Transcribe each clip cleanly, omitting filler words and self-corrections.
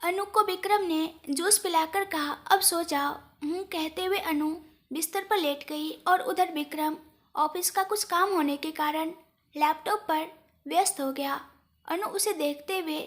अनु को विक्रम ने जूस पिलाकर कहा, अब सो जाओ। कहते हुए अनु बिस्तर पर लेट गई और उधर विक्रम ऑफिस का कुछ काम होने के कारण लैपटॉप पर व्यस्त हो गया। अनु उसे देखते हुए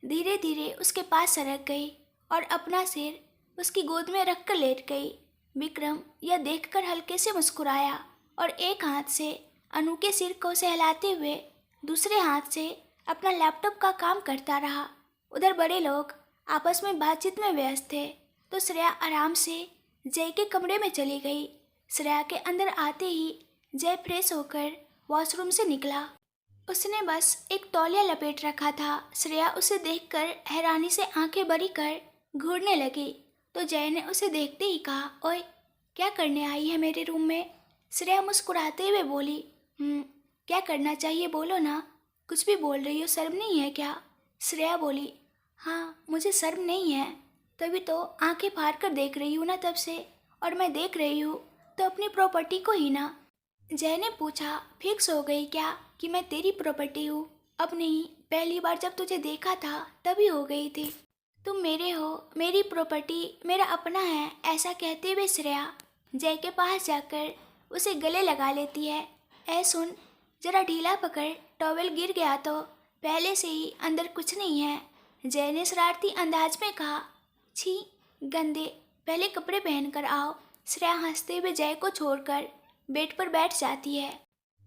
धीरे धीरे उसके पास सरक गई और अपना सिर उसकी गोद में रखकर लेट गई। विक्रम यह देखकर हल्के से मुस्कुराया और एक हाथ से अनु के सिर को सहलाते हुए दूसरे हाथ से अपना लैपटॉप का काम करता रहा। उधर बड़े लोग आपस में बातचीत में व्यस्त थे तो श्रेया आराम से जय के कमरे में चली गई। श्रेया के अंदर आते ही जय फ्रेश होकर वॉशरूम से निकला। उसने बस एक तौलिया लपेट रखा था। श्रेया उसे देखकर हैरानी से आंखें बड़ी कर घूरने लगी तो जय ने उसे देखते ही कहा, ओए क्या करने आई है मेरे रूम में? श्रेया मुस्कुराते हुए बोली, क्या करना चाहिए बोलो ना, कुछ भी बोल रही हो, शर्म नहीं है क्या? श्रेया बोली, हाँ मुझे शर्म नहीं है, तभी तो आंखें फाड़ कर देख रही हूँ ना तब से, और मैं देख रही हूँ तो अपनी प्रॉपर्टी को ही ना। जय ने पूछा, फिक्स हो गई क्या कि मैं तेरी प्रॉपर्टी हूँ? अब नहीं, पहली बार जब तुझे देखा था तभी हो गई थी। तुम मेरे हो, मेरी प्रॉपर्टी मेरा अपना है। ऐसा कहते हुए श्रेया जय के पास जाकर उसे गले लगा लेती है। ऐ सुन, जरा ढीला पकड़, टॉवेल गिर गया तो पहले से ही अंदर कुछ नहीं है। जय ने शरारती अंदाज में कहा, छी गंदे, पहले कपड़े पहन कर आओ। श्रेया हंसते हुए जय को छोड़कर बेड पर बैठ जाती है।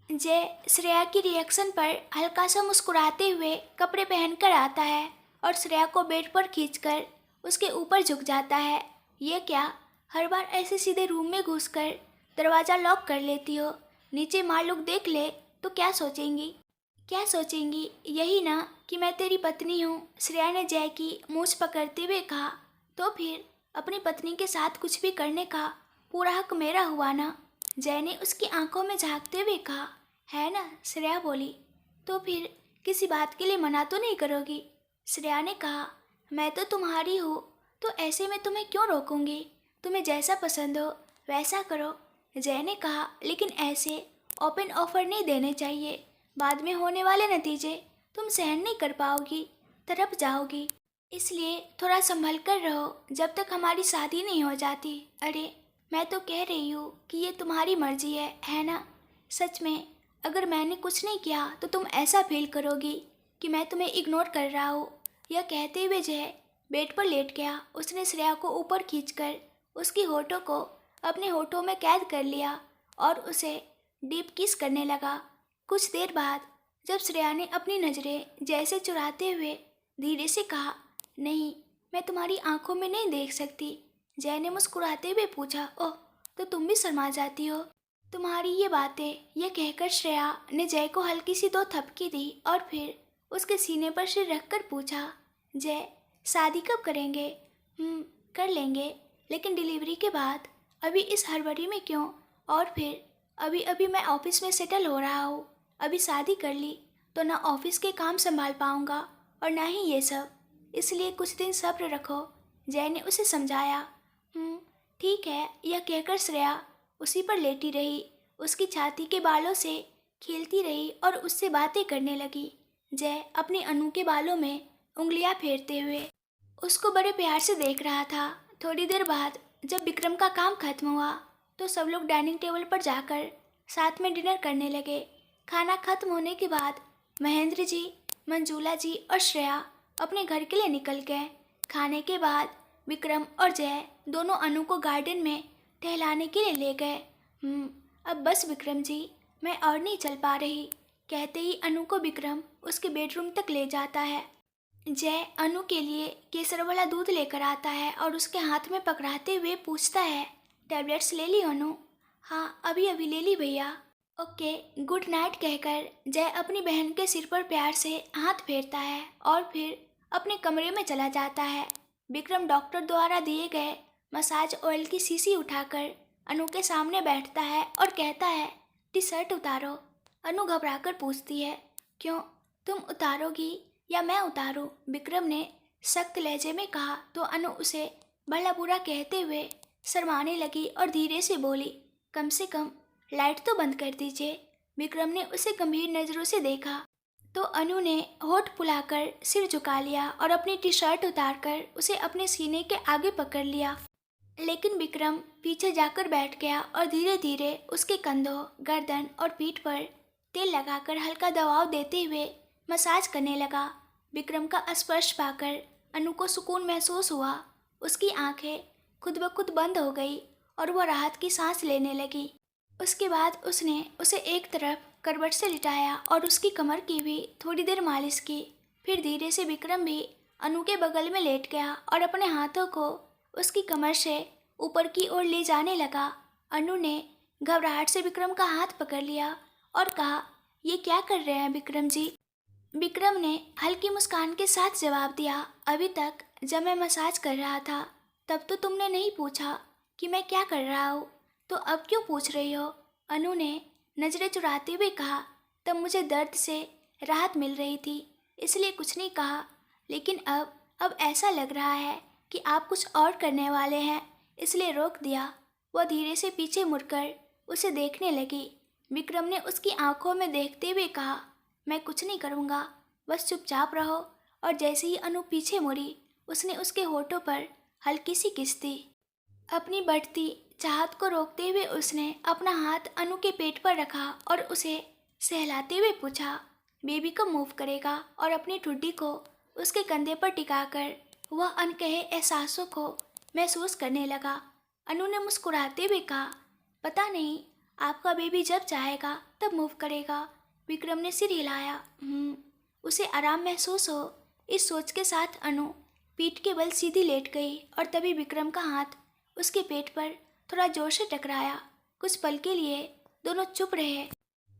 जय श्रेया की रिएक्शन पर हल्का सा मुस्कुराते हुए कपड़े पहनकर आता है और श्रेया को बेड पर खींचकर उसके ऊपर झुक जाता है। ये क्या, हर बार ऐसे सीधे रूम में घुसकर दरवाज़ा लॉक कर लेती हो? नीचे माँ लोग देख ले तो क्या सोचेंगी? क्या सोचेंगी यही ना कि मैं तेरी पत्नी हूँ। श्रेया ने जय की मूंछ पकड़ते हुए कहा, तो फिर अपनी पत्नी के साथ कुछ भी करने का पूरा हक मेरा हुआ ना? जय ने उसकी आंखों में झांकते हुए कहा, है ना? श्रेया बोली, तो फिर किसी बात के लिए मना तो नहीं करोगी? श्रेया ने कहा, मैं तो तुम्हारी हूँ तो ऐसे में तुम्हें क्यों रोकूंगी? तुम्हें जैसा पसंद हो वैसा करो। जय ने कहा, लेकिन ऐसे ओपन ऑफर नहीं देने चाहिए, बाद में होने वाले नतीजे तुम सहन नहीं कर पाओगी, तड़प जाओगी। इसलिए थोड़ा संभल कर रहो जब तक हमारी शादी नहीं हो जाती। अरे मैं तो कह रही हूँ कि ये तुम्हारी मर्जी है ना? सच में अगर मैंने कुछ नहीं किया तो तुम ऐसा फील करोगी कि मैं तुम्हें इग्नोर कर रहा हूँ। यह कहते हुए जय बेड पर लेट गया। उसने श्रेया को ऊपर खींचकर उसकी होठों को अपने होठों में कैद कर लिया और उसे डीप किस करने लगा। कुछ देर बाद जब श्रेया ने अपनी नज़रें जय से चुराते हुए धीरे से कहा, नहीं मैं तुम्हारी आंखों में नहीं देख सकती। जय ने मुस्कुराते हुए पूछा, ओह तो तुम भी शर्मा जाती हो? तुम्हारी ये बातें, यह कहकर श्रेया ने जय को हल्की सी 2 थपकी दी और फिर उसके सीने पर सिर रखकर पूछा, जय शादी कब करेंगे? कर लेंगे, लेकिन डिलीवरी के बाद। अभी इस हड़बड़ी में क्यों? और फिर अभी अभी मैं ऑफिस में सेटल हो रहा हूँ। अभी शादी कर ली तो ना ऑफिस के काम संभाल पाऊँगा और ना ही ये सब, इसलिए कुछ दिन सब्र रखो। जय ने उसे समझाया। ठीक है, यह कहकर श्रेया उसी पर लेटी रही, उसकी छाती के बालों से खेलती रही और उससे बातें करने लगी। जय अपनी अनु के बालों में उंगलियां फेरते हुए उसको बड़े प्यार से देख रहा था। थोड़ी देर बाद जब विक्रम का काम खत्म हुआ तो सब लोग डाइनिंग टेबल पर जाकर साथ में डिनर करने लगे। खाना खत्म होने के बाद महेंद्र जी, मंजूला जी और श्रेया अपने घर के लिए निकल गए। खाने के बाद विक्रम और जय दोनों अनु को गार्डन में टहलाने के लिए ले गए। अब बस विक्रम जी, मैं और नहीं चल पा रही, कहते ही अनु को विक्रम उसके बेडरूम तक ले जाता है। जय अनु के लिए केसर वाला दूध लेकर आता है और उसके हाथ में पकड़ाते हुए पूछता है, टैबलेट्स ले ली अनु? हाँ अभी अभी ले ली भैया। ओके, गुड नाइट कहकर जय अपनी बहन के सिर पर प्यार से हाथ फेरता है और फिर अपने कमरे में चला जाता है। विक्रम डॉक्टर द्वारा दिए गए मसाज ऑयल की शीशी उठाकर अनु के सामने बैठता है और कहता है, टी शर्ट उतारो। अनु घबराकर पूछती है, क्यों, तुम उतारोगी या मैं उतारूं? विक्रम ने सख्त लहजे में कहा तो अनु उसे भला बुरा कहते हुए शर्माने लगी और धीरे से बोली, कम से कम लाइट तो बंद कर दीजिए। विक्रम ने उसे गंभीर नज़रों से देखा तो अनु ने होठ फुलाकर सिर झुका लिया और अपनी टी शर्ट उतारकर उसे अपने सीने के आगे पकड़ लिया। लेकिन विक्रम पीछे जाकर बैठ गया और धीरे धीरे उसके कंधों, गर्दन और पीठ पर तेल लगाकर हल्का दबाव देते हुए मसाज करने लगा। विक्रम का स्पर्श पाकर अनु को सुकून महसूस हुआ। उसकी आंखें खुद ब खुद बंद हो गई और वह राहत की सांस लेने लगी। उसके बाद उसने उसे एक तरफ करवट से लिटाया और उसकी कमर की भी थोड़ी देर मालिश की। फिर धीरे से विक्रम भी अनु के बगल में लेट गया और अपने हाथों को उसकी कमर से ऊपर की ओर ले जाने लगा। अनु ने घबराहट से विक्रम का हाथ पकड़ लिया और कहा, ये क्या कर रहे हैं विक्रम जी? विक्रम ने हल्की मुस्कान के साथ जवाब दिया, अभी तक जब मैं मसाज कर रहा था तब तो तुमने नहीं पूछा कि मैं क्या कर रहा हूँ, तो अब क्यों पूछ रही हो? अनु ने नजरें चुराते हुए कहा। तब मुझे दर्द से राहत मिल रही थी इसलिए कुछ नहीं कहा, लेकिन अब ऐसा लग रहा है कि आप कुछ और करने वाले हैं इसलिए रोक दिया। वह धीरे से पीछे मुड़कर उसे देखने लगी। विक्रम ने उसकी आंखों में देखते हुए कहा, मैं कुछ नहीं करूँगा, बस चुपचाप रहो। और जैसे ही अनु पीछे मुड़ी उसने उसके होठों पर हल्की सी किस दी। अपनी बढ़ती चाहत को रोकते हुए उसने अपना हाथ अनु के पेट पर रखा और उसे सहलाते हुए पूछा, बेबी कब मूव करेगा? और अपनी ठुड्डी को उसके कंधे पर टिकाकर वह अनकहे एहसासों को महसूस करने लगा। अनु ने मुस्कुराते हुए कहा, पता नहीं, आपका बेबी जब चाहेगा तब मूव करेगा। विक्रम ने सिर हिलाया। उसे आराम महसूस हो, इस सोच के साथ अनु पीठ के बल सीधी लेट गई और तभी विक्रम का हाथ उसके पेट पर थोड़ा जोर से टकराया। कुछ पल के लिए दोनों चुप रहे।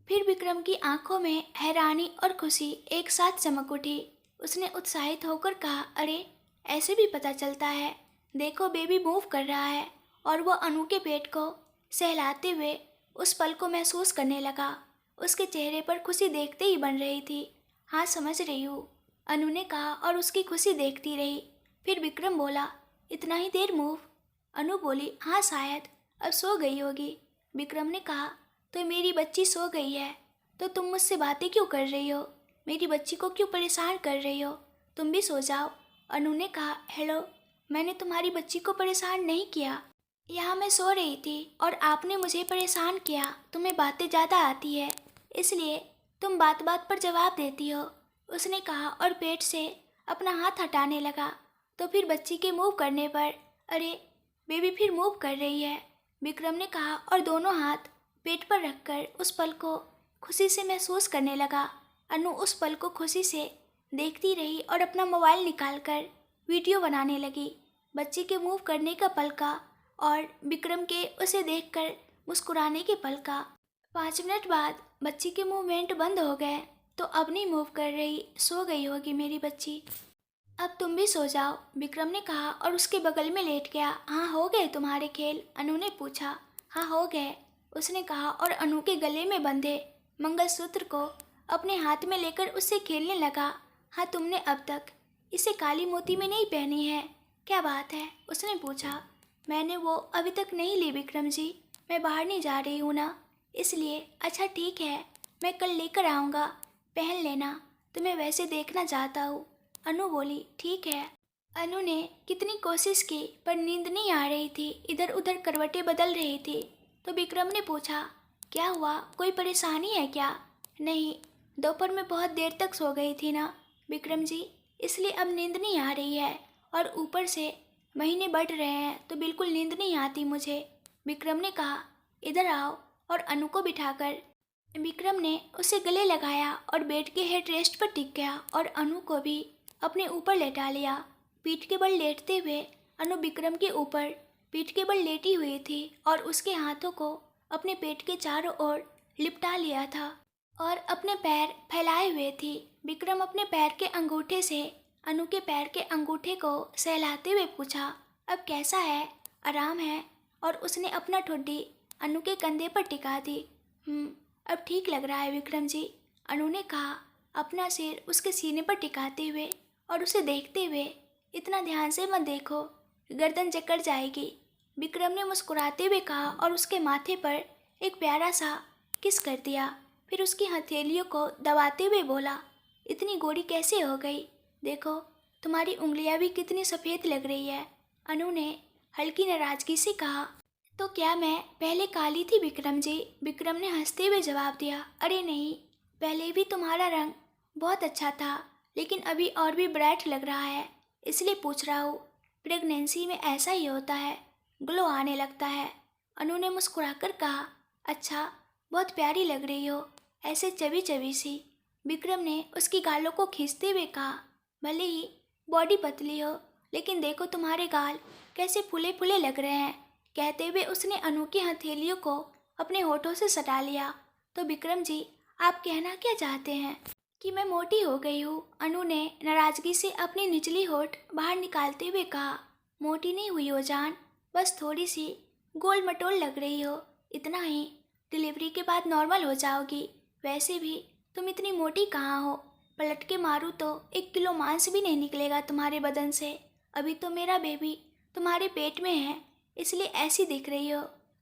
फिर विक्रम की आंखों में हैरानी और खुशी एक साथ चमक उठी। उसने उत्साहित होकर कहा, अरे ऐसे भी पता चलता है, देखो बेबी मूव कर रहा है। और वह अनु के पेट को सहलाते हुए उस पल को महसूस करने लगा। उसके चेहरे पर खुशी देखते ही बन रही थी। हाँ समझ रही हूँ, अनु ने कहा और उसकी खुशी देखती रही। फिर विक्रम बोला, इतना ही देर मूव? अनु बोली, हाँ शायद, अब सो गई होगी। विक्रम ने कहा, तो मेरी बच्ची सो गई है तो तुम मुझसे बातें क्यों कर रही हो? मेरी बच्ची को क्यों परेशान कर रही हो? तुम भी सो जाओ। अनु ने कहा, हेलो, मैंने तुम्हारी बच्ची को परेशान नहीं किया। यहाँ मैं सो रही थी और आपने मुझे परेशान किया। तुम्हें बातें ज़्यादा आती है इसलिए तुम बात बात पर जवाब देती हो, उसने कहा और पेट से अपना हाथ हटाने लगा। तो फिर बच्ची के मूव करने पर, अरे बेबी फिर मूव कर रही है, विक्रम ने कहा और दोनों हाथ पेट पर रखकर उस पल को खुशी से महसूस करने लगा। अनु उस पल को खुशी से देखती रही और अपना मोबाइल निकालकर वीडियो बनाने लगी। बच्ची के मूव करने का पल का और विक्रम के उसे देखकर मुस्कुराने के पल का। 5 मिनट बाद बच्ची के मूवमेंट बंद हो गए। तो अब नहीं मूव कर रही, सो गई होगी मेरी बच्ची। अब तुम भी सो जाओ, विक्रम ने कहा और उसके बगल में लेट गया। हाँ हो गए तुम्हारे खेल? अनु ने पूछा। हाँ हो गए, उसने कहा और अनु के गले में बंधे मंगलसूत्र को अपने हाथ में लेकर उससे खेलने लगा। हाँ तुमने अब तक इसे काली मोती में नहीं पहनी है, क्या बात है? उसने पूछा। मैंने वो अभी तक नहीं ली विक्रम जी, मैं बाहर नहीं जा रही हूँ ना, इसलिए। अच्छा ठीक है, मैं कल लेकर आऊँगा, पहन लेना, तुम्हें वैसे देखना चाहता हूँ। अनु बोली, ठीक है। अनु ने कितनी कोशिश की पर नींद नहीं आ रही थी, इधर उधर करवटें बदल रही थी। तो विक्रम ने पूछा, क्या हुआ, कोई परेशानी है क्या? नहीं, दोपहर में बहुत देर तक सो गई थी ना विक्रम जी, इसलिए अब नींद नहीं आ रही है, और ऊपर से महीने बढ़ रहे हैं तो बिल्कुल नींद नहीं आती मुझे, विक्रम ने कहा। इधर आओ। और अनु को बिठाकर विक्रम ने उसे गले लगाया और बेड के हेड रेस्ट पर टिक गया और अनु को भी अपने ऊपर लेटा लिया। पीठ के बल लेटते हुए अनु विक्रम के ऊपर पीठ के बल लेटी हुई थी और उसके हाथों को अपने पेट के चारों ओर लिपटा लिया था और अपने पैर फैलाए हुए थी। विक्रम अपने पैर के अंगूठे से अनु के पैर के अंगूठे को सहलाते हुए पूछा, अब कैसा है, आराम है? और उसने अपना ठुड्डी अनु के कंधे पर टिका दी। अब ठीक लग रहा है विक्रम जी, अनु ने कहा अपना सिर उसके सीने पर टिकाते हुए और उसे देखते हुए। इतना ध्यान से मत देखो, गर्दन जकड़ जाएगी, विक्रम ने मुस्कुराते हुए कहा और उसके माथे पर एक प्यारा सा किस कर दिया। फिर उसकी हथेलियों को दबाते हुए बोला, इतनी गोरी कैसे हो गई? देखो, तुम्हारी उंगलियां भी कितनी सफ़ेद लग रही है। अनु ने हल्की नाराजगी से कहा। तो क्या मैं पहले काली थी विक्रम जी? विक्रम ने हंसते हुए जवाब दिया। अरे नहीं, पहले भी तुम्हारा रंग बहुत अच्छा था, लेकिन अभी और भी ब्राइट लग रहा है, इसलिए पूछ रहा हूँ। प्रेगनेंसी में ऐसा ही होता है, ग्लो आने लगता है। अनु ने मुस्कुराकर कहा। अच्छा, बहुत प्यारी लग रही हो, ऐसे चबी चबी सी। विक्रम ने उसकी गालों को खींचते हुए कहा। भले ही बॉडी पतली हो, लेकिन देखो तुम्हारे गाल कैसे फूले फूले लग रहे हैं। कहते हुए उसने अनु की हथेलियों को अपने होठों से सटा लिया। तो विक्रम जी, आप कहना क्या चाहते हैं? कि मैं मोटी हो गई हूँ, अनु ने नाराजगी से अपनी निचली होठ बाहर निकालते हुए कहा। मोटी नहीं हुई हो जान, बस थोड़ी सी गोल मटोल लग रही हो, इतना ही। डिलीवरी के बाद नॉर्मल हो जाओगी। वैसे भी तुम इतनी मोटी कहाँ हो? पलट के मारूँ तो 1 किलो मांस भी नहीं निकलेगा तुम्हारे बदन से। अभी तो मेरा बेबी तुम्हारे पेट में है, इसलिए ऐसी दिख रही हो।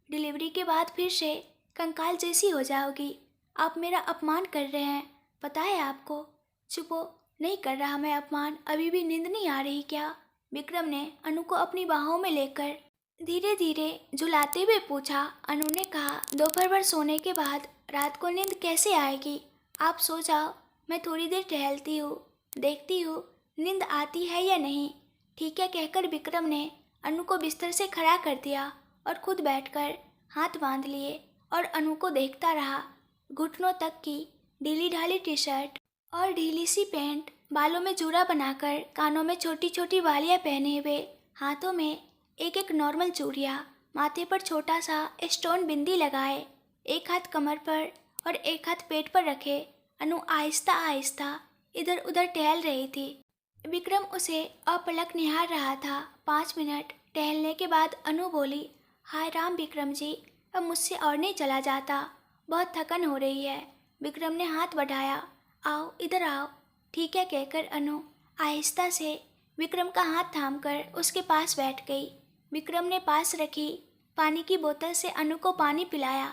डिलीवरी के बाद फिर से कंकाल जैसी हो जाओगी। आप मेरा अपमान कर रहे हैं, पता है आपको? चुप हो, नहीं कर रहा मैं अपमान। अभी भी नींद नहीं आ रही क्या? विक्रम ने अनु को अपनी बाहों में लेकर धीरे धीरे झुलाते हुए पूछा। अनु ने कहा, दोपहर भर सोने के बाद रात को नींद कैसे आएगी? आप सो जाओ, मैं थोड़ी देर टहलती हूँ, देखती हूँ नींद आती है या नहीं। ठीक है कहकर विक्रम ने अनु को बिस्तर से खड़ा कर दिया और खुद बैठकर हाथ बांध लिए और अनु को देखता रहा। घुटनों तक की ढीली ढाली टी शर्ट और ढीली सी पैंट, बालों में जूड़ा बनाकर, कानों में छोटी छोटी बालियां पहने हुए, हाथों में एक एक नॉर्मल चूड़ियाँ, माथे पर छोटा सा स्टोन बिंदी लगाए, एक हाथ कमर पर और एक हाथ पेट पर रखे अनु आहिस्ता आहिस्ता इधर उधर टहल रही थी। विक्रम उसे अपलक निहार रहा था। 5 मिनट टहलने के बाद अनु बोली, हाय राम विक्रम जी, अब मुझसे और नहीं चला जाता, बहुत थकन हो रही है। विक्रम ने हाथ बढ़ाया। आओ इधर आओ। ठीक है कहकर अनु आहिस्ता से विक्रम का हाथ थामकर उसके पास बैठ गई। विक्रम ने पास रखी पानी की बोतल से अनु को पानी पिलाया।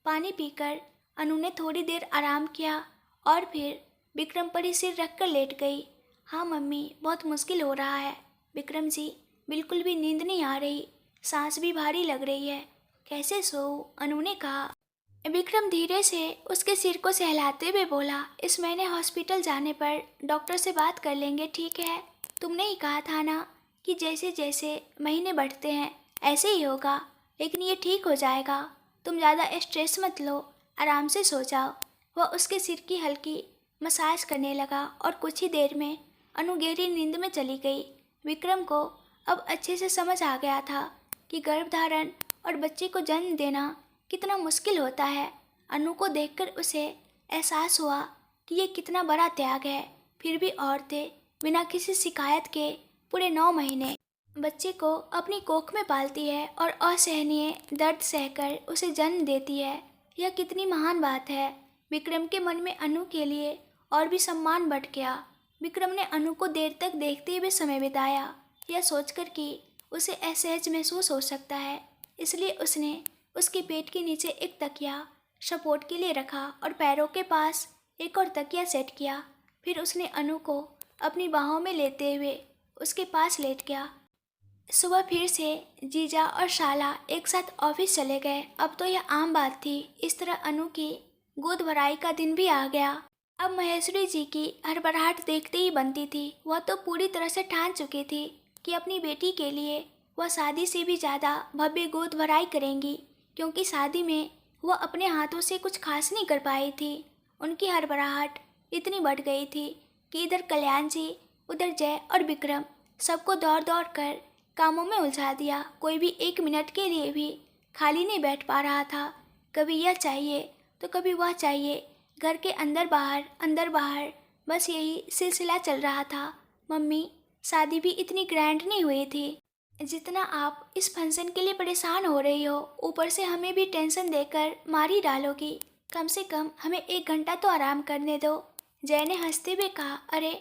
पानी पीकर अनु ने थोड़ी देर आराम किया और फिर विक्रम पर ही सिर रखकर लेट गई। हाँ मम्मी, बहुत मुश्किल हो रहा है। विक्रम जी, बिल्कुल भी नींद नहीं आ रही, सांस भी भारी लग रही है, कैसे सोऊं? अनु ने कहा। विक्रम धीरे से उसके सिर को सहलाते हुए बोला, इस महीने हॉस्पिटल जाने पर डॉक्टर से बात कर लेंगे, ठीक है? तुमने ही कहा था ना कि जैसे जैसे महीने बढ़ते हैं ऐसे ही होगा, लेकिन ये ठीक हो जाएगा। तुम ज़्यादा स्ट्रेस मत लो, आराम से सो जाओ। वह उसके सिर की हल्की मसाज करने लगा और कुछ ही देर में अनु गहरी नींद में चली गई। विक्रम को अब अच्छे से समझ आ गया था कि गर्भधारण और बच्चे को जन्म देना कितना मुश्किल होता है। अनु को देखकर उसे एहसास हुआ कि ये कितना बड़ा त्याग है। फिर भी औरतें बिना किसी शिकायत के पूरे 9 महीने बच्चे को अपनी कोख में पालती है और असहनीय दर्द सहकर उसे जन्म देती है। यह कितनी महान बात है। विक्रम के मन में अनु के लिए और भी सम्मान बढ़ गया। विक्रम ने अनु को देर तक देखते हुए समय बिताया, यह सोचकर कि उसे असहज महसूस हो सकता है, इसलिए उसने उसके पेट के नीचे एक तकिया सपोर्ट के लिए रखा और पैरों के पास एक और तकिया सेट किया। फिर उसने अनु को अपनी बाहों में लेते हुए उसके पास लेट गया। सुबह फिर से जीजा और शाला एक साथ ऑफिस चले गए। अब तो यह आम बात थी। इस तरह अनु की गोद भराई का दिन भी आ गया। अब महेश्वरी जी की हड़बड़ाहट देखते ही बनती थी। वह तो पूरी तरह से ठान चुकी थी कि अपनी बेटी के लिए वह शादी से भी ज़्यादा भव्य गोद भराई करेंगी, क्योंकि शादी में वह अपने हाथों से कुछ खास नहीं कर पाई थी। उनकी हड़बड़ाहट इतनी बढ़ गई थी कि इधर कल्याण जी, उधर जय और विक्रम सबको दौड़ दौड़ कर कामों में उलझा दिया। कोई भी 1 मिनट के लिए भी खाली नहीं बैठ पा रहा था। कभी यह चाहिए तो कभी वह चाहिए। घर के अंदर बाहर बस यही सिलसिला चल रहा था। मम्मी, शादी भी इतनी ग्रैंड नहीं हुई थी जितना आप इस फंक्शन के लिए परेशान हो रही हो। ऊपर से हमें भी टेंशन देकर मार ही डालोगी। कम से कम हमें 1 घंटा तो आराम करने दो। जय ने हंसते हुए कहा, अरे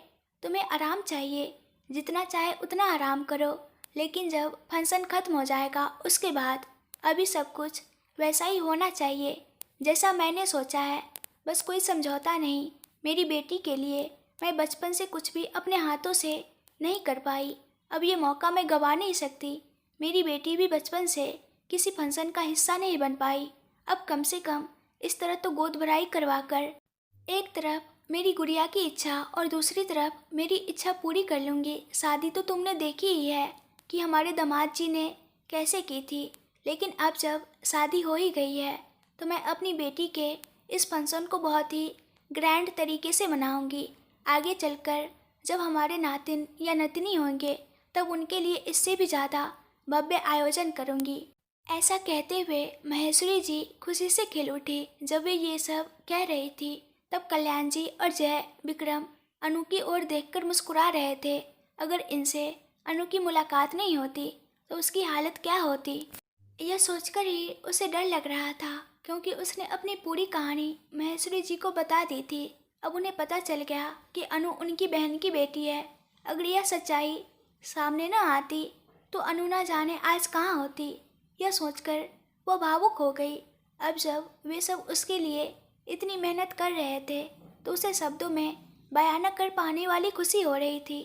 तुम्हें आराम चाहिए, जितना चाहे उतना आराम करो, लेकिन जब फंक्शन खत्म हो जाएगा उसके बाद अभी सब कुछ वैसा ही होना चाहिए जैसा मैंने सोचा है। बस कोई समझौता नहीं। मेरी बेटी के लिए मैं बचपन से कुछ भी अपने हाथों से नहीं कर पाई। अब ये मौका मैं गंवा नहीं सकती। मेरी बेटी भी बचपन से किसी फंक्शन का हिस्सा नहीं बन पाई। अब कम से कम इस तरह तो गोद भराई करवा कर एक तरफ मेरी गुड़िया की इच्छा और दूसरी तरफ मेरी इच्छा पूरी कर लूँगी। शादी तो तुमने देखी ही है कि हमारे दामाद जी ने कैसे की थी, लेकिन अब जब शादी हो ही गई है तो मैं अपनी बेटी के इस फंक्शन को बहुत ही ग्रैंड तरीके से मनाऊंगी। आगे चलकर जब हमारे नातिन या नतनी होंगे तब उनके लिए इससे भी ज़्यादा भव्य आयोजन करूंगी। ऐसा कहते हुए महेश्वरी जी खुशी से खिल उठी। जब वे ये सब कह रही थी तब कल्याण जी और जय विक्रम अनु की ओर देखकर मुस्कुरा रहे थे। अगर इनसे अनु की मुलाकात नहीं होती तो उसकी हालत क्या होती, यह सोचकर ही उसे डर लग रहा था, क्योंकि उसने अपनी पूरी कहानी महेश्वरी जी को बता दी थी। अब उन्हें पता चल गया कि अनु उनकी बहन की बेटी है। अगर यह सच्चाई सामने न आती तो अनु ना जाने आज कहाँ होती। यह सोचकर वह भावुक हो गई। अब जब वे सब उसके लिए इतनी मेहनत कर रहे थे तो उसे शब्दों में बयां न कर पाने वाली खुशी हो रही थी।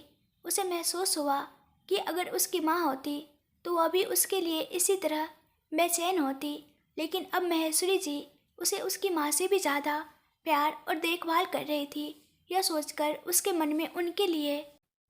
उसे महसूस हुआ कि अगर उसकी माँ होती तो वह भी उसके लिए इसी तरह बेचैन होती। लेकिन अब महेश्वरी जी उसे उसकी माँ से भी ज़्यादा प्यार और देखभाल कर रही थी। यह सोचकर उसके मन में उनके लिए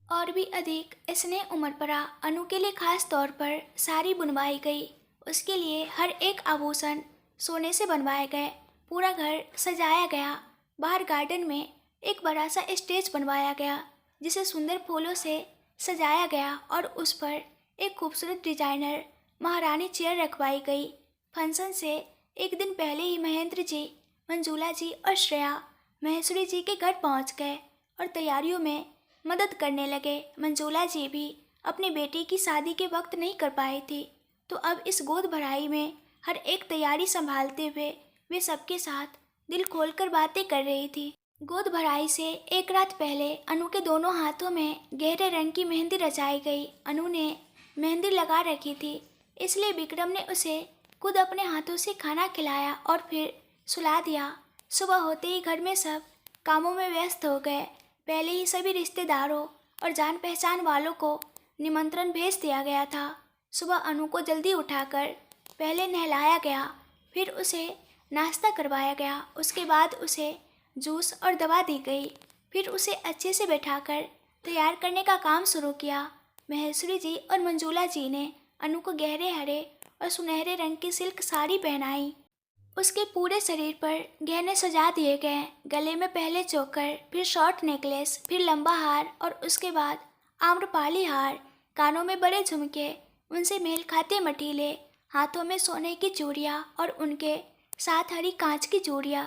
और भी अधिक स्नेह उमड़ पड़ा। अनु के लिए खास तौर पर साड़ी बुनवाई गई। उसके लिए हर एक आभूषण सोने से बनवाए गए। पूरा घर सजाया गया। बाहर गार्डन में एक बड़ा सा स्टेज बनवाया गया जिसे सुंदर फूलों से सजाया गया और उस पर एक खूबसूरत डिजाइनर महारानी चेयर रखवाई गई। फंक्शन से एक दिन पहले ही महेंद्र जी, मंजूला जी और श्रेया महेश्वरी जी के घर पहुंच गए और तैयारियों में मदद करने लगे। मंजूला जी भी अपनी बेटी की शादी के वक्त नहीं कर पाई थी, तो अब इस गोद भराई में हर एक तैयारी संभालते हुए वे सबके साथ दिल खोलकर बातें कर रही थी। गोद भराई से एक रात पहले अनु के दोनों हाथों में गहरे रंग की मेहंदी रचाई गई। अनु ने मेहंदी लगा रखी थी, इसलिए विक्रम ने उसे खुद अपने हाथों से खाना खिलाया और फिर सुला दिया। सुबह होते ही घर में सब कामों में व्यस्त हो गए। पहले ही सभी रिश्तेदारों और जान पहचान वालों को निमंत्रण भेज दिया गया था। सुबह अनु को जल्दी उठाकर पहले नहलाया गया, फिर उसे नाश्ता करवाया गया। उसके बाद उसे जूस और दवा दी गई। फिर उसे अच्छे से बैठाकर तैयार करने का काम शुरू किया। महेश्वरी जी और मंजूला जी ने अनु को गहरे हरे और सुनहरे रंग की सिल्क साड़ी पहनाई। उसके पूरे शरीर पर गहने सजा दिए गए। गले में पहले चोकर, फिर शॉर्ट नेकलेस, फिर लंबा हार और उसके बाद आम्रपाली हार। कानों में बड़े झुमके, उनसे मेल खाते मटीले, हाथों में सोने की चूड़ियाँ और उनके साथ हरी कांच की चूड़ियाँ,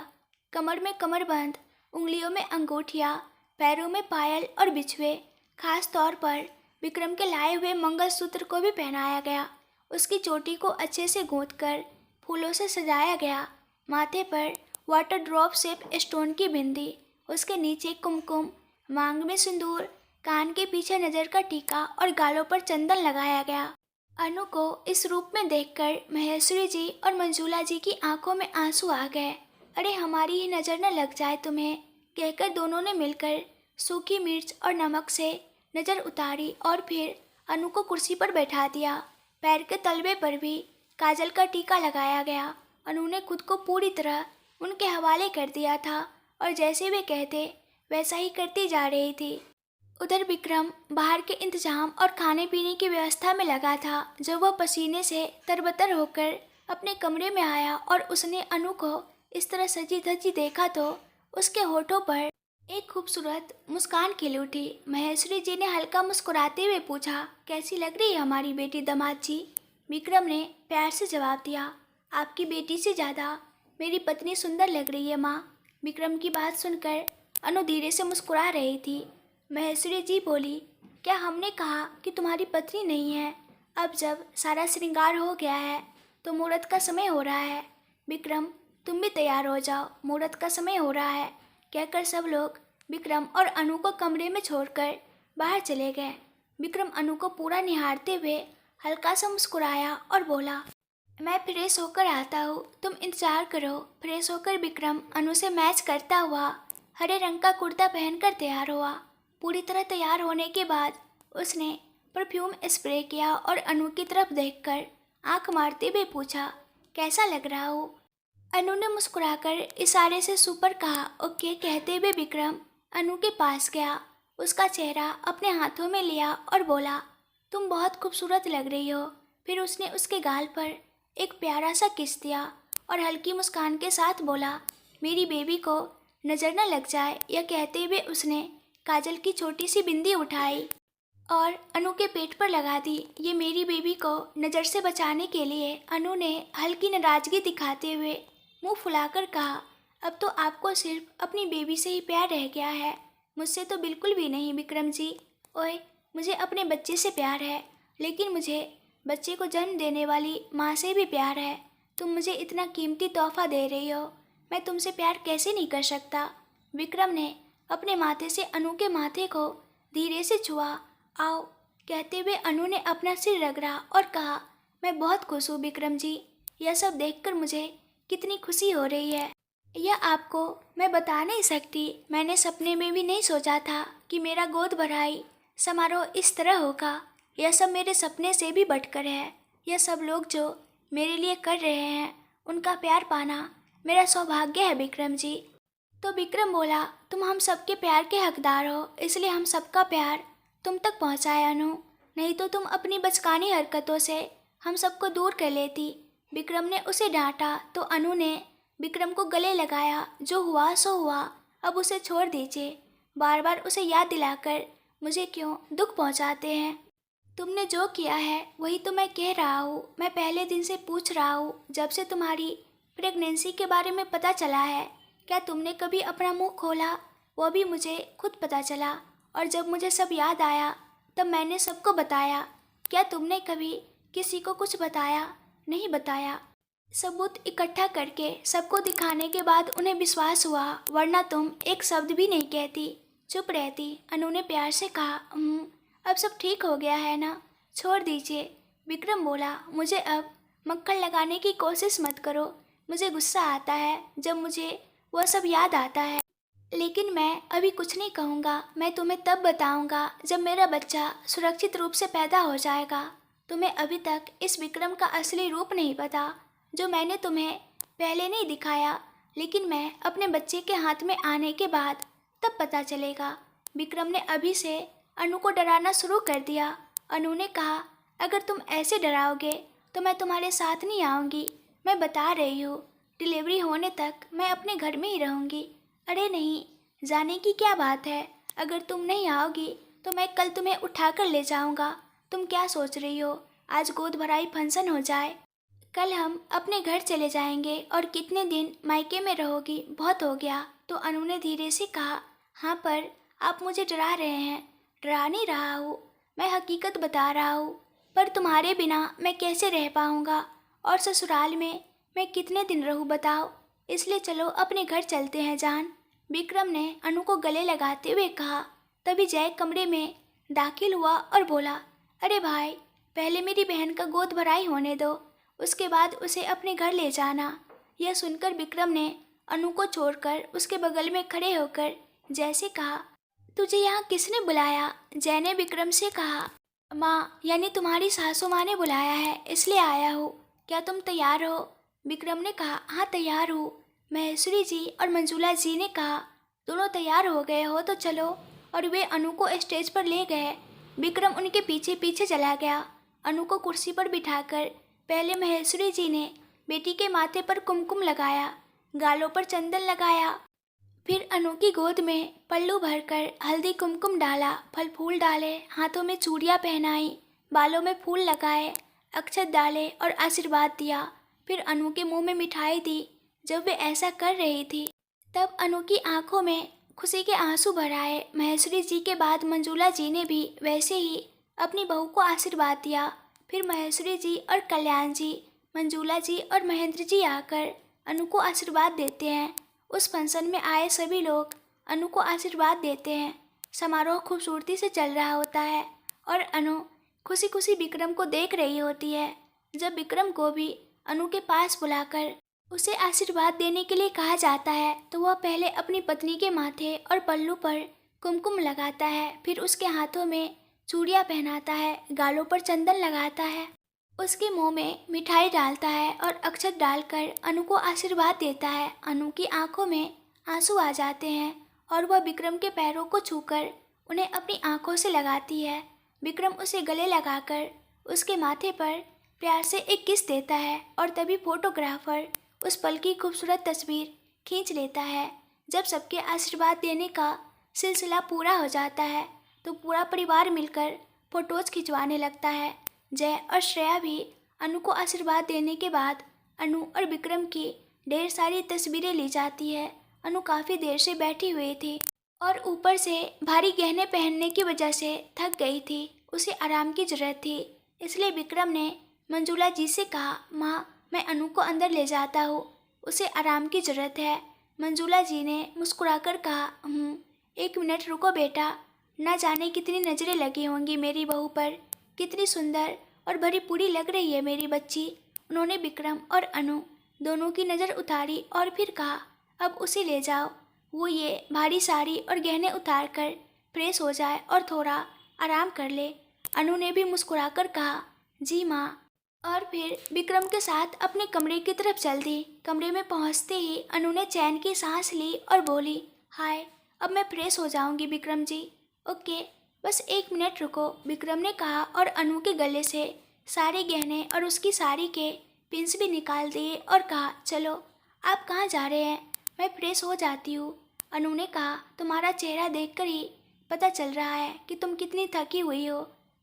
कमर में कमरबंद, उंगलियों में अंगूठियाँ, पैरों में पायल और बिछुए। खास तौर पर विक्रम के लाए हुए मंगलसूत्र को भी पहनाया गया। उसकी चोटी को अच्छे से गूंथकर फूलों से सजाया गया। माथे पर वाटर ड्रॉप शेप स्टोन की बिंदी, उसके नीचे कुमकुम, मांग में सिंदूर, कान के पीछे नजर का टीका और गालों पर चंदन लगाया गया। अनु को इस रूप में देखकर महेश्वरी जी और मंजूला जी की आंखों में आंसू आ गए। अरे हमारी ही नज़र न लग जाए तुम्हें, कहकर दोनों ने मिलकर सूखी मिर्च और नमक से नज़र उतारी और फिर अनु को कुर्सी पर बैठा दिया। पैर के तलवे पर भी काजल का टीका लगाया गया। अनु ने खुद को पूरी तरह उनके हवाले कर दिया था और जैसे वे कहते वैसा ही करती जा रही थी। उधर विक्रम बाहर के इंतजाम और खाने पीने की व्यवस्था में लगा था। जब वह पसीने से तरबतर होकर अपने कमरे में आया और उसने अनु को इस तरह सजी धजी देखा तो उसके होठों पर एक खूबसूरत मुस्कान खिल उठी। महेश्वरी जी ने हल्का मुस्कुराते हुए पूछा, कैसी लग रही है हमारी बेटी दामाद जी? विक्रम ने प्यार से जवाब दिया, आपकी बेटी से ज़्यादा मेरी पत्नी सुंदर लग रही है माँ। विक्रम की बात सुनकर अनु धीरे से मुस्कुरा रही थी। महेश्वरी जी बोली, क्या हमने कहा कि तुम्हारी पत्नी नहीं है? अब जब सारा श्रृंगार हो गया है तो मुहूर्त का समय हो रहा है। विक्रम तुम भी तैयार हो जाओ, मुहूर्त का समय हो रहा है, कहकर सब लोग विक्रम और अनु को कमरे में छोड़कर बाहर चले गए। विक्रम अनु को पूरा निहारते हुए हल्का सा मुस्कुराया और बोला, मैं फ्रेश होकर आता हूँ, तुम इंतजार करो। फ्रेश होकर विक्रम अनु से मैच करता हुआ हरे रंग का कुर्ता पहनकर तैयार हुआ। पूरी तरह तैयार होने के बाद उसने परफ्यूम स्प्रे किया और अनु की तरफ देखकर आंख मारते हुए पूछा, कैसा लग रहा हो? अनु ने मुस्कुराकर इशारे से सुपर कहा। ओके कहते हुए विक्रम अनु के पास गया, उसका चेहरा अपने हाथों में लिया और बोला, तुम बहुत खूबसूरत लग रही हो। फिर उसने उसके गाल पर एक प्यारा सा किस दिया और हल्की मुस्कान के साथ बोला, मेरी बेबी को नज़र न लग जाए। यह कहते हुए उसने काजल की छोटी सी बिंदी उठाई और अनु के पेट पर लगा दी। ये मेरी बेबी को नज़र से बचाने के लिए अनु ने हल्की नाराज़गी दिखाते हुए मुंह फुलाकर कहा, अब तो आपको सिर्फ अपनी बेबी से ही प्यार रह गया है, मुझसे तो बिल्कुल भी नहीं विक्रम जी। ओए, मुझे अपने बच्चे से प्यार है, लेकिन मुझे बच्चे को जन्म देने वाली माँ से भी प्यार है। तुम मुझे इतना कीमती तोहफा दे रही हो, मैं तुमसे प्यार कैसे नहीं कर सकता? विक्रम ने अपने माथे से अनु के माथे को धीरे से छुआ। आओ कहते हुए अनु ने अपना सिर रगड़ा और कहा, मैं बहुत खुश हूँ विक्रम जी। यह सब देखकर मुझे कितनी खुशी हो रही है, यह आपको मैं बता नहीं सकती। मैंने सपने में भी नहीं सोचा था कि मेरा गोद भराई समारोह इस तरह होगा। यह सब मेरे सपने से भी बढ़कर है। यह सब लोग जो मेरे लिए कर रहे हैं, उनका प्यार पाना मेरा सौभाग्य है विक्रम जी। तो विक्रम बोला, तुम हम सबके प्यार के हकदार हो, इसलिए हम सबका प्यार तुम तक पहुँचाए अनु, नहीं तो तुम अपनी बचकानी हरकतों से हम सबको दूर कर लेती। विक्रम ने उसे डांटा तो अनु ने विक्रम को गले लगाया। जो हुआ सो हुआ, अब उसे छोड़ दीजिए। बार बार उसे याद दिलाकर मुझे क्यों दुख पहुंचाते हैं? तुमने जो किया है वही तो मैं कह रहा हूँ। मैं पहले दिन से पूछ रहा हूँ, जब से तुम्हारी प्रेगनेंसी के बारे में पता चला है, क्या तुमने कभी अपना मुंह खोला? वो भी मुझे खुद पता चला, और जब मुझे सब याद आया तब मैंने सबको बताया। क्या तुमने कभी किसी को कुछ बताया? नहीं बताया। सबूत इकट्ठा करके सबको दिखाने के बाद उन्हें विश्वास हुआ, वरना तुम एक शब्द भी नहीं कहती, चुप रहती। अनु ने प्यार से कहा, अब सब ठीक हो गया है ना, छोड़ दीजिए। विक्रम बोला, मुझे अब मक्खन लगाने की कोशिश मत करो। मुझे गुस्सा आता है जब मुझे वह सब याद आता है, लेकिन मैं अभी कुछ नहीं कहूँगा। मैं तुम्हें तब बताऊँगा जब मेरा बच्चा सुरक्षित रूप से पैदा हो जाएगा। तुम्हें अभी तक इस विक्रम का असली रूप नहीं पता, जो मैंने तुम्हें पहले नहीं दिखाया, लेकिन मैं अपने बच्चे के हाथ में आने के बाद तब पता चलेगा। विक्रम ने अभी से अनु को डराना शुरू कर दिया। अनु ने कहा, अगर तुम ऐसे डराओगे तो मैं तुम्हारे साथ नहीं आऊँगी। मैं बता रही हूँ, डिलीवरी होने तक मैं अपने घर में ही रहूँगी। अरे नहीं, जाने की क्या बात है। अगर तुम नहीं आओगी तो मैं कल तुम्हें उठाकर ले जाऊँगा। तुम क्या सोच रही हो, आज गोद भराई फंक्शन हो जाए, कल हम अपने घर चले जाएंगे और कितने दिन मायके में रहोगी, बहुत हो गया। तो अनु ने धीरे से कहा, हाँ पर आप मुझे डरा रहे हैं। डरा नहीं रहा हूँ, मैं हकीकत बता रहा हूँ। पर तुम्हारे बिना मैं कैसे रह पाऊँगा, और ससुराल में मैं कितने दिन रहूँ बताओ। इसलिए चलो अपने घर चलते हैं जान। विक्रम ने अनु को गले लगाते हुए कहा। तभी जय कमरे में दाखिल हुआ और बोला, अरे भाई, पहले मेरी बहन का गोद भराई होने दो, उसके बाद उसे अपने घर ले जाना। यह सुनकर विक्रम ने अनु को छोड़कर उसके बगल में खड़े होकर जय से कहा, तुझे यहाँ किसने बुलाया? जय ने विक्रम से कहा, माँ यानी तुम्हारी सासू माँ ने बुलाया है, इसलिए आया हूँ। क्या तुम तैयार हो? विक्रम ने कहा, हाँ तैयार हूँ। महेश्वरी जी और मंजुला जी ने कहा, दोनों तैयार हो गए हो तो चलो, और वे अनु को स्टेज पर ले गए। विक्रम उनके पीछे पीछे चला गया। अनु को कुर्सी पर बिठाकर पहले महेश्वरी जी ने बेटी के माथे पर कुमकुम लगाया, गालों पर चंदन लगाया, फिर अनु की गोद में पल्लू भरकर हल्दी कुमकुम डाला, फल फूल डाले, हाथों में चूड़ियाँ पहनाई, बालों में फूल लगाए, अक्षत डाले और आशीर्वाद दिया। फिर अनु के मुंह में मिठाई दी। जब वे ऐसा कर रही थी तब अनु की आंखों में खुशी के आंसू भर आए। महेश्वरी जी के बाद मंजुला जी ने भी वैसे ही अपनी बहू को आशीर्वाद दिया। फिर महेश्वरी जी और कल्याण जी, मंजुला जी और महेंद्र जी आकर अनु को आशीर्वाद देते हैं। उस फंक्शन में आए सभी लोग अनु को आशीर्वाद देते हैं। समारोह खूबसूरती से चल रहा होता है और अनु खुशी खुशी विक्रम को देख रही होती है। जब विक्रम को भी अनु के पास बुलाकर उसे आशीर्वाद देने के लिए कहा जाता है तो वह पहले अपनी पत्नी के माथे और पल्लू पर कुमकुम लगाता है, फिर उसके हाथों में चूड़ियाँ पहनाता है, गालों पर चंदन लगाता है, उसके मुंह में मिठाई डालता है और अक्षत डालकर अनु को आशीर्वाद देता है। अनु की आंखों में आंसू आ जाते हैं और वह विक्रम के पैरों को छूकर उन्हें अपनी आंखों से लगाती है। विक्रम उसे गले लगाकर उसके माथे पर प्यार से एक किस देता है और तभी फोटोग्राफर उस पल की खूबसूरत तस्वीर खींच लेता है। जब सबके आशीर्वाद देने का सिलसिला पूरा हो जाता है तो पूरा परिवार मिलकर फोटोज खिंचवाने लगता है। जय और श्रेया भी अनु को आशीर्वाद देने के बाद अनु और विक्रम की ढेर सारी तस्वीरें ली जाती है। अनु काफ़ी देर से बैठी हुई थी और ऊपर से भारी गहने पहनने की वजह से थक गई थी, उसे आराम की ज़रूरत थी। इसलिए विक्रम ने मंजुला जी से कहा, माँ मैं अनु को अंदर ले जाता हूँ, उसे आराम की ज़रूरत है। मंजुला जी ने मुस्कुराकर कहा, 1 मिनट रुको बेटा, ना जाने कितनी नज़रें लगी होंगी मेरी बहू पर, कितनी सुंदर और भरी पूरी लग रही है मेरी बच्ची। उन्होंने विक्रम और अनु दोनों की नज़र उतारी और फिर कहा, अब उसे ले जाओ, वो ये भारी साड़ी और गहने उतार कर फ्रेश हो जाए और थोड़ा आराम कर ले। अनु ने भी मुस्कुराकर कहा, जी माँ, और फिर विक्रम के साथ अपने कमरे की तरफ चल दी। कमरे में पहुँचते ही अनु ने चैन की सांस ली और बोली, हाय अब मैं फ्रेश हो जाऊंगी विक्रम जी। ओके, बस 1 मिनट रुको, विक्रम ने कहा और अनु के गले से सारे गहने और उसकी साड़ी के पिंस भी निकाल दिए और कहा, चलो आप कहाँ जा रहे हैं, मैं फ्रेश हो जाती हूँ। अनु ने कहा, तुम्हारा चेहरा देखकर ही पता चल रहा है कि तुम कितनी थकी हुई हो,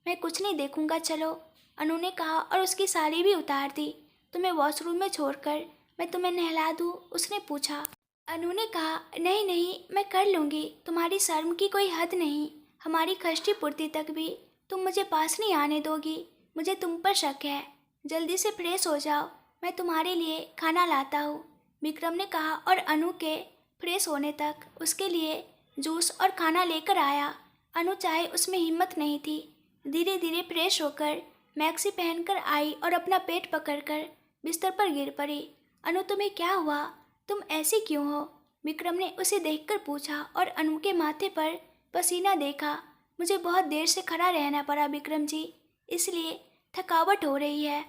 मैं कुछ नहीं देखूंगा, चलो। अनु ने कहा और उसकी साड़ी भी उतार दी। तुम्हें वॉशरूम में छोड़कर मैं तुम्हें नहला दूँ, उसने पूछा। अनु ने कहा, नहीं नहीं मैं कर लूँगी, तुम्हारी शर्म की कोई हद नहीं, हमारी खष्टी पूर्ति तक भी तुम मुझे पास नहीं आने दोगी, मुझे तुम पर शक है, जल्दी से फ्रेश हो जाओ, मैं तुम्हारे लिए खाना लाता हूँ, विक्रम ने कहा और अनु के फ्रेश होने तक उसके लिए जूस और खाना लेकर आया। अनु चाहे उसमें हिम्मत नहीं थी, धीरे धीरे फ्रेश होकर मैक्सी पहनकर आई और अपना पेट पकड़कर बिस्तर पर गिर पड़ी। अनु तुम्हें क्या हुआ, तुम ऐसी क्यों हो, विक्रम ने उसे देखकर पूछा और अनु के माथे पर पसीना देखा। मुझे बहुत देर से खड़ा रहना पड़ा विक्रम जी, इसलिए थकावट हो रही है,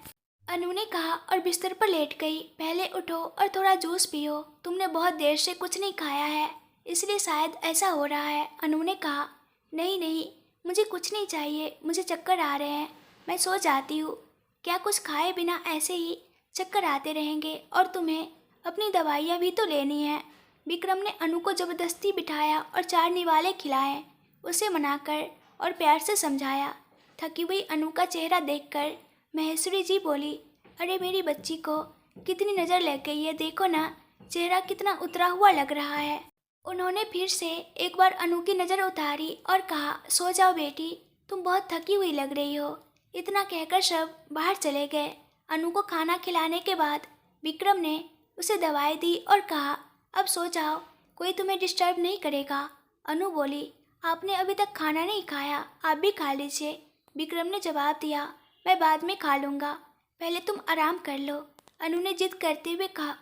अनु ने कहा और बिस्तर पर लेट गई। पहले उठो और थोड़ा जूस पियो, तुमने बहुत देर से कुछ नहीं खाया है, इसलिए शायद ऐसा हो रहा है, अनु ने कहा। नहीं नहीं मुझे कुछ नहीं चाहिए, मुझे चक्कर आ रहे हैं, मैं सो जाती हूँ। क्या कुछ खाए बिना ऐसे ही चक्कर आते रहेंगे, और तुम्हें अपनी दवाइयाँ भी तो लेनी है। विक्रम ने अनु को ज़बरदस्ती बिठाया और 4 निवाले खिलाए, उसे मनाकर और प्यार से समझाया। थकी हुई अनु का चेहरा देखकर महेश्वरी जी बोली, अरे मेरी बच्ची को कितनी नज़र लग गई है, देखो ना चेहरा कितना उतरा हुआ लग रहा है। उन्होंने फिर से एक बार अनु की नज़र उतारी और कहा, सो जाओ बेटी, तुम बहुत थकी हुई लग रही हो। इतना कहकर सब बाहर चले गए। अनु को खाना खिलाने के बाद विक्रम ने उसे दवाई दी और कहा, अब सो जाओ, कोई तुम्हें डिस्टर्ब नहीं करेगा। अनु बोली, आपने अभी तक खाना नहीं खाया, आप भी खा लीजिए। विक्रम ने जवाब दिया, मैं बाद में खा लूँगा, पहले तुम आराम कर लो। अनु ने जिद करते हुए कहा,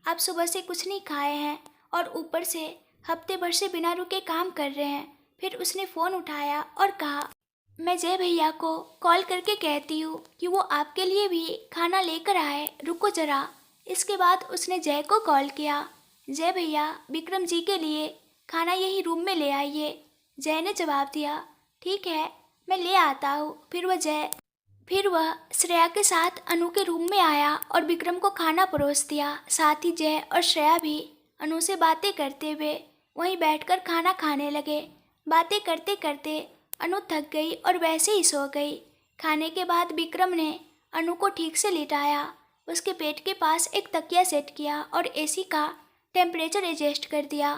आप सुबह से कुछ नहीं खाए हैं और ऊपर से हफ्ते भर से बिना रुके काम कर रहे हैं। फिर उसने फ़ोन उठाया और कहा, मैं जय भैया को कॉल करके कहती हूँ कि वो आपके लिए भी खाना लेकर आए, रुको ज़रा। इसके बाद उसने जय को कॉल किया, जय भैया विक्रम जी के लिए खाना यही रूम में ले आइए। जय ने जवाब दिया, ठीक है मैं ले आता हूँ। फिर वह श्रेया के साथ अनु के रूम में आया और विक्रम को खाना परोस दिया। साथ ही जय और श्रेया भी अनु से बातें करते हुए वहीं बैठकर खाना खाने लगे। बातें करते करते अनु थक गई और वैसे ही सो गई। खाने के बाद विक्रम ने अनु को ठीक से लिटाया, उसके पेट के पास एक तकिया सेट किया और एसी का टेम्परेचर एडजस्ट कर दिया।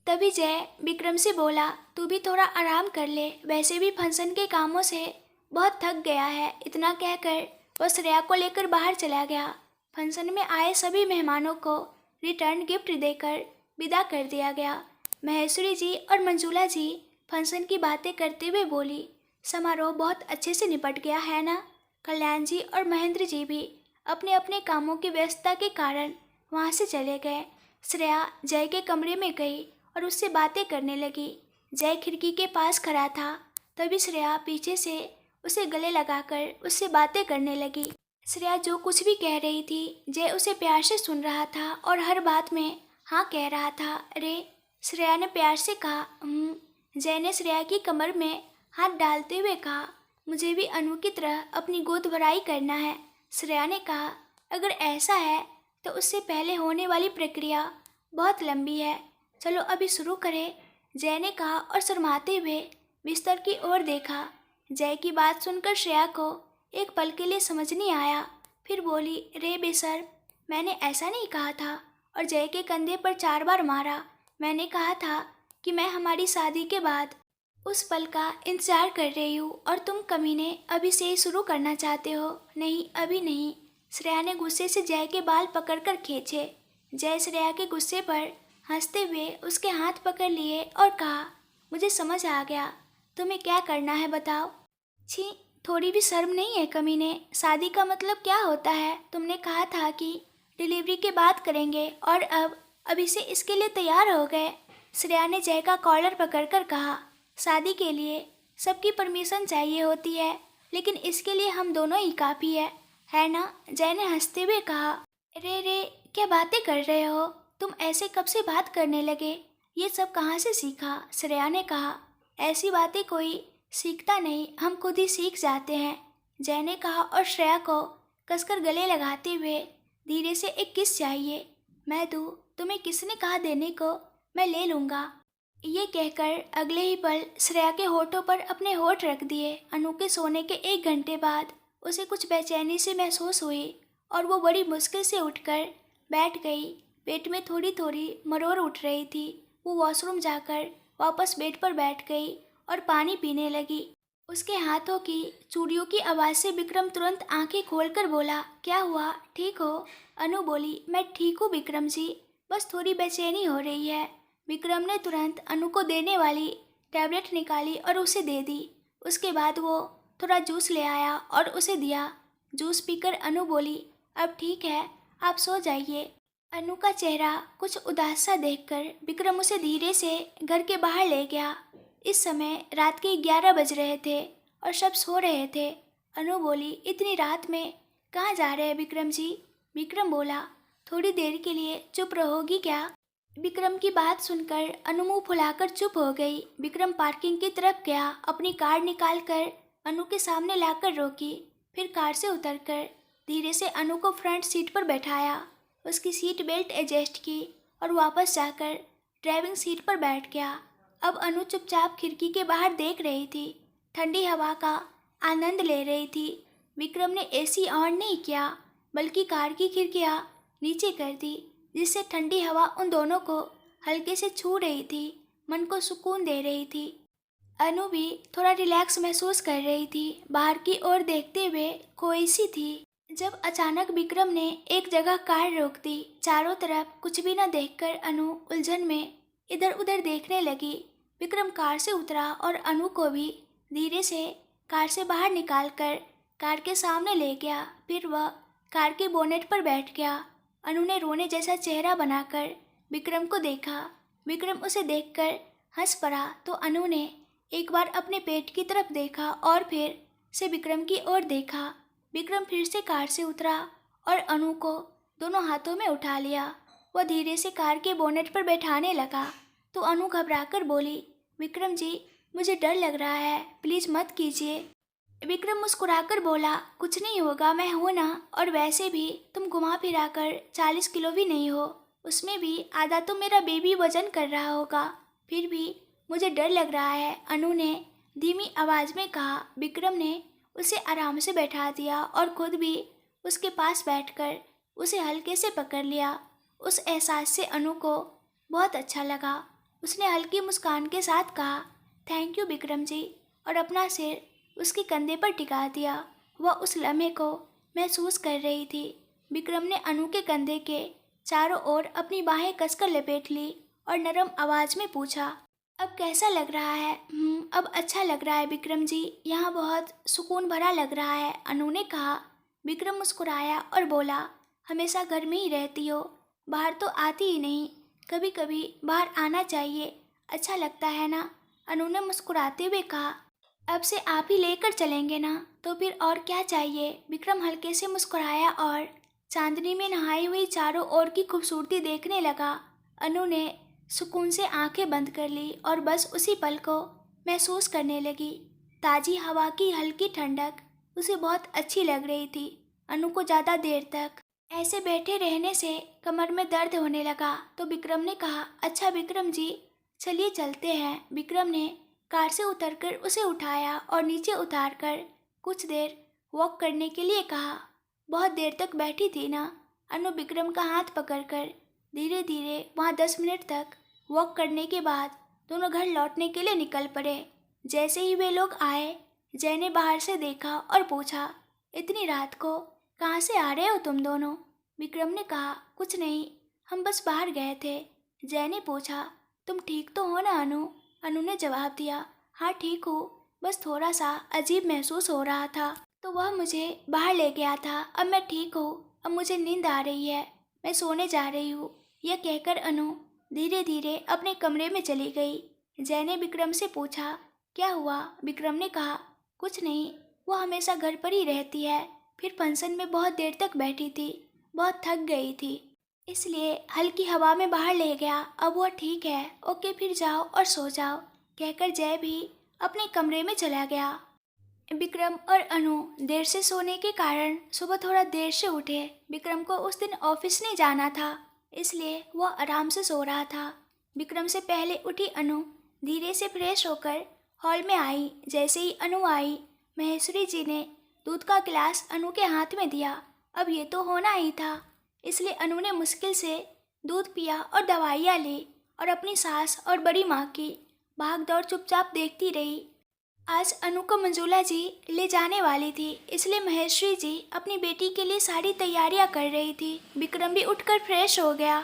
तभी जय विक्रम से बोला, तू भी थोड़ा आराम कर ले, वैसे भी फंक्शन के कामों से बहुत थक गया है। इतना कहकर वह श्रेया को लेकर बाहर चला गया। फंक्शन में आए सभी मेहमानों को रिटर्न गिफ्ट देकर विदा कर दिया गया। महेश्वरी जी और मंजुला जी फंक्शन की बातें करते हुए बोली, समारोह बहुत अच्छे से निपट गया है ना। कल्याण जी और महेंद्र जी भी अपने अपने कामों की व्यस्तता के कारण वहाँ से चले गए। श्रेया जय के कमरे में गई और उससे बातें करने लगी। जय खिड़की के पास खड़ा था, तभी श्रेया पीछे से उसे गले लगाकर उससे बातें करने लगी। श्रेया जो कुछ भी कह रही थी, जय उसे प्यार से सुन रहा था और हर बात में हाँ कह रहा था। अरे, श्रेया ने प्यार से कहा। जय ने श्रेया की कमर में हाथ डालते हुए कहा, मुझे भी अनु की तरह अपनी गोद भराई करना है। श्रेया ने कहा, अगर ऐसा है तो उससे पहले होने वाली प्रक्रिया बहुत लंबी है, चलो अभी शुरू करें। जय ने कहा और शर्माते हुए बिस्तर की ओर देखा। जय की बात सुनकर श्रेया को एक पल के लिए समझ नहीं आया। फिर बोली, रे बेशर्म, मैंने ऐसा नहीं कहा था। और जय के कंधे पर 4 बार मारा। मैंने कहा था कि मैं हमारी शादी के बाद उस पल का इंतजार कर रही हूँ और तुम कमीने अभी से ही शुरू करना चाहते हो। नहीं, अभी नहीं। श्रेया ने गुस्से से जय के बाल पकड़कर खींचे। जय श्रेया के गुस्से पर हंसते हुए उसके हाथ पकड़ लिए और कहा, मुझे समझ आ गया, तुम्हें क्या करना है बताओ। छी, थोड़ी भी शर्म नहीं है कमीने। शादी का मतलब क्या होता है? तुमने कहा था कि डिलीवरी के बाद करेंगे और अब अभी से इसके लिए तैयार हो गए। श्रेया ने जय का कॉलर पकड़कर कहा, शादी के लिए सबकी परमिशन चाहिए होती है, लेकिन इसके लिए हम दोनों ही काफ़ी है ना? जय ने हंसते हुए कहा। रे रे, क्या बातें कर रहे हो तुम? ऐसे कब से बात करने लगे? ये सब कहाँ से सीखा? श्रेया ने कहा, ऐसी बातें कोई सीखता नहीं, हम खुद ही सीख जाते हैं। जय ने कहा और श्रेया को कसकर गले लगाते हुए धीरे से, एक किस चाहिए? मैं दूँ? तुम्हें किसने कहा देने को? मैं ले लूँगा। ये कहकर अगले ही पल श्रेया के होठों पर अपने होठ रख दिए। अनु के सोने के 1 घंटे बाद उसे कुछ बेचैनी सी महसूस हुई और वो बड़ी मुश्किल से उठकर बैठ गई। पेट में थोड़ी थोड़ी मरोड़ उठ रही थी। वो वॉशरूम जाकर वापस बेड पर बैठ गई और पानी पीने लगी। उसके हाथों की चूड़ियों की आवाज़ से विक्रम तुरंत आंखें खोलकर बोला, क्या हुआ, ठीक हो? अनु बोली, मैं ठीक हूँ विक्रम जी, बस थोड़ी बेचैनी हो रही है। विक्रम ने तुरंत अनु को देने वाली टैबलेट निकाली और उसे दे दी। उसके बाद वो थोड़ा जूस ले आया और उसे दिया। जूस पीकर अनु बोली, अब ठीक है, आप सो जाइए। अनु का चेहरा कुछ उदास सा देखकर विक्रम उसे धीरे से घर के बाहर ले गया। इस समय रात के 11 बज रहे थे और सब सो रहे थे। अनु बोली, इतनी रात में कहाँ जा रहे हैं विक्रम जी? विक्रम बोला, थोड़ी देर के लिए चुप रहोगी क्या? विक्रम की बात सुनकर अनु मुंह फुलाकर चुप हो गई। विक्रम पार्किंग की तरफ गया, अपनी कार निकालकर अनु के सामने लाकर रोकी। फिर कार से उतरकर धीरे से अनु को फ्रंट सीट पर बैठाया, उसकी सीट बेल्ट एडजस्ट की और वापस जाकर ड्राइविंग सीट पर बैठ गया। अब अनु चुपचाप खिड़की के बाहर देख रही थी, ठंडी हवा का आनंद ले रही थी। विक्रम ने एसी ऑन नहीं किया, बल्कि कार की खिड़कियाँ नीचे कर दी, जिससे ठंडी हवा उन दोनों को हल्के से छू रही थी, मन को सुकून दे रही थी। अनु भी थोड़ा रिलैक्स महसूस कर रही थी, बाहर की ओर देखते हुए खोई सी थी। जब अचानक विक्रम ने एक जगह कार रोक दी। चारों तरफ कुछ भी न देखकर अनु उलझन में इधर उधर देखने लगी। विक्रम कार से उतरा और अनु को भी धीरे से कार से बाहर निकालकर कार के सामने ले गया। फिर वह कार के बोनेट पर बैठ गया। अनु ने रोने जैसा चेहरा बनाकर विक्रम को देखा। विक्रम उसे देखकर हंस पड़ा तो अनु ने एक बार अपने पेट की तरफ देखा और फिर से विक्रम की ओर देखा। विक्रम फिर से कार से उतरा और अनु को दोनों हाथों में उठा लिया। वह धीरे से कार के बोनेट पर बैठाने लगा तो अनु घबराकर बोली, विक्रम जी, मुझे डर लग रहा है, प्लीज़ मत कीजिए। विक्रम मुस्कुराकर बोला, कुछ नहीं होगा, मैं हूँ ना, और वैसे भी तुम घुमा फिरा कर 40 किलो भी नहीं हो, उसमें भी आधा तो मेरा बेबी वजन कर रहा होगा, फिर भी मुझे डर लग रहा है, अनु ने धीमी आवाज़ में कहा। विक्रम ने उसे आराम से बैठा दिया और खुद भी उसके पास बैठकर उसे हल्के से पकड़ लिया। उस एहसास से अनु को बहुत अच्छा लगा। उसने हल्की मुस्कान के साथ कहा, थैंक यू विक्रम जी, और अपना सिर उसके कंधे पर टिका दिया। वह उस लम्हे को महसूस कर रही थी। विक्रम ने अनु के कंधे के चारों ओर अपनी बाहें कसकर लपेट ली और नरम आवाज़ में पूछा, अब कैसा लग रहा है? अब अच्छा लग रहा है विक्रम जी, यहाँ बहुत सुकून भरा लग रहा है, अनु ने कहा। विक्रम मुस्कुराया और बोला, हमेशा घर में ही रहती हो, बाहर तो आती ही नहीं। कभी कभी बाहर आना चाहिए, अच्छा लगता है ना। अनु ने मुस्कुराते हुए कहा, अब से आप ही लेकर चलेंगे ना, तो फिर और क्या चाहिए। विक्रम हल्के से मुस्कुराया और चांदनी में नहाई हुई चारों ओर की खूबसूरती देखने लगा। अनु ने सुकून से आंखें बंद कर ली और बस उसी पल को महसूस करने लगी। ताज़ी हवा की हल्की ठंडक उसे बहुत अच्छी लग रही थी। अनु को ज़्यादा देर तक ऐसे बैठे रहने से कमर में दर्द होने लगा, तो विक्रम ने कहा, अच्छा विक्रम जी, चलिए चलते हैं। विक्रम ने कार से उतरकर उसे उठाया और नीचे उतारकर कुछ देर वॉक करने के लिए कहा। बहुत देर तक बैठी थी ना। अनु विक्रम का हाथ पकड़कर धीरे धीरे वहाँ 10 मिनट तक वॉक करने के बाद दोनों घर लौटने के लिए निकल पड़े। जैसे ही वे लोग आए, जय ने बाहर से देखा और पूछा, इतनी रात को कहाँ से आ रहे हो तुम दोनों। विक्रम ने कहा, कुछ नहीं, हम बस बाहर गए थे। जय ने पूछा, तुम ठीक तो हो ना अनु। अनु ने जवाब दिया, हाँ ठीक हूँ, बस थोड़ा सा अजीब महसूस हो रहा था तो वह मुझे बाहर ले गया था। अब मैं ठीक हूँ, अब मुझे नींद आ रही है, मैं सोने जा रही हूँ। यह कहकर अनु धीरे धीरे अपने कमरे में चली गई। जय ने विक्रम से पूछा, क्या हुआ। विक्रम ने कहा, कुछ नहीं, वो हमेशा घर पर ही रहती है। फिर फंक्शन में बहुत देर तक बैठी थी, बहुत थक गई थी, इसलिए हल्की हवा में बाहर ले गया। अब वह ठीक है, ओके फिर जाओ और सो जाओ, कहकर जय भी अपने कमरे में चला गया। विक्रम और अनु देर से सोने के कारण सुबह थोड़ा देर से उठे। विक्रम को उस दिन ऑफिस नहीं जाना था, इसलिए वह आराम से सो रहा था। विक्रम से पहले उठी अनु धीरे से फ्रेश होकर हॉल में आई। जैसे ही अनु आई, महेश्वरी जी ने दूध का गिलास अनु के हाथ में दिया। अब ये तो होना ही था, इसलिए अनु ने मुश्किल से दूध पिया और दवाइयाँ ली और अपनी सास और बड़ी माँ की भाग दौड़ चुपचाप देखती रही। आज अनु को मंजूला जी ले जाने वाली थी, इसलिए महेश्वरी जी अपनी बेटी के लिए सारी तैयारियां कर रही थी। विक्रम भी उठकर फ्रेश हो गया।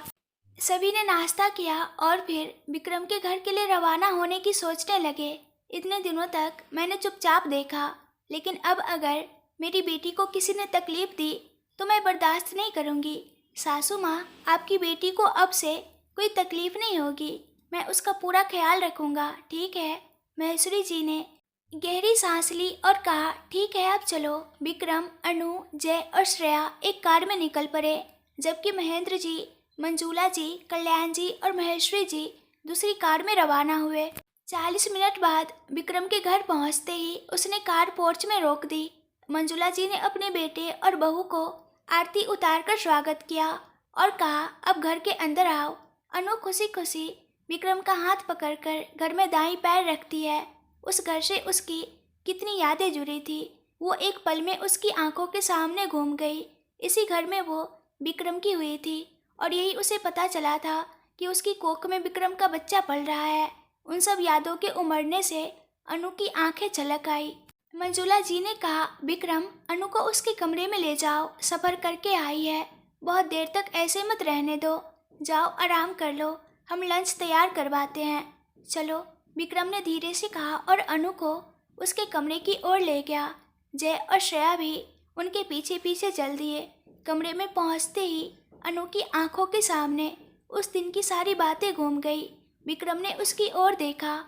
सभी ने नाश्ता किया और फिर विक्रम के घर के लिए रवाना होने की सोचने लगे। इतने दिनों तक मैंने चुपचाप देखा, लेकिन अब अगर मेरी बेटी को किसी ने तकलीफ दी तो मैं बर्दाश्त नहीं करूँगी। सासू माँ, आपकी बेटी को अब से कोई तकलीफ नहीं होगी, मैं उसका पूरा ख्याल रखूँगा, ठीक है। महेश्वरी जी ने गहरी सांस ली और कहा, ठीक है अब चलो। विक्रम, अनु, जय और श्रेया एक कार में निकल पड़े, जबकि महेंद्र जी, मंजूला जी, कल्याण जी और महेश्वरी जी दूसरी कार में रवाना हुए। 40 मिनट बाद विक्रम के घर पहुंचते ही उसने कार पोर्च में रोक दी। मंजूला जी ने अपने बेटे और बहू को आरती उतारकर स्वागत किया और कहा, अब घर के अंदर आओ। अनु खुशी खुशी विक्रम का हाथ पकड़कर घर में दाईं पैर रखती है। उस घर से उसकी कितनी यादें जुड़ी थी, वो एक पल में उसकी आंखों के सामने घूम गई। इसी घर में वो विक्रम की हुई थी और यही उसे पता चला था कि उसकी कोख में विक्रम का बच्चा पल रहा है। उन सब यादों के उमड़ने से अनु की आंखें छलक आई। मंजूला जी ने कहा, विक्रम, अनु को उसके कमरे में ले जाओ, सफ़र करके आई है, बहुत देर तक ऐसे मत रहने दो, जाओ आराम कर लो, हम लंच तैयार करवाते हैं, चलो। विक्रम ने धीरे से कहा और अनु को उसके कमरे की ओर ले गया। जय और श्रेया भी उनके पीछे पीछे चल दिए। कमरे में पहुंचते ही अनु की आंखों के सामने उस दिन की सारी बातें घूम गई। विक्रम ने उसकी ओर देखा,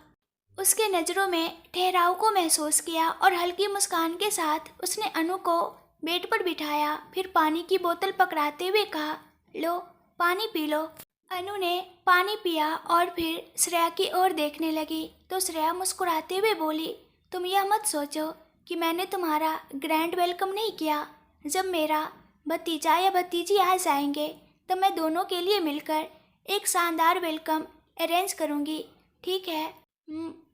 उसके नज़रों में ठहराव को महसूस किया और हल्की मुस्कान के साथ उसने अनु को बेड पर बिठाया। फिर पानी की बोतल पकड़ाते हुए कहा, लो पानी पी लो। अनु ने पानी पिया और फिर श्रेया की ओर देखने लगी तो श्रेया मुस्कुराते हुए बोली, तुम यह मत सोचो कि मैंने तुम्हारा ग्रैंड वेलकम नहीं किया। जब मेरा भतीजा या भतीजी आ जाएंगे तब मैं दोनों के लिए मिलकर एक शानदार वेलकम अरेंज करूँगी, ठीक है।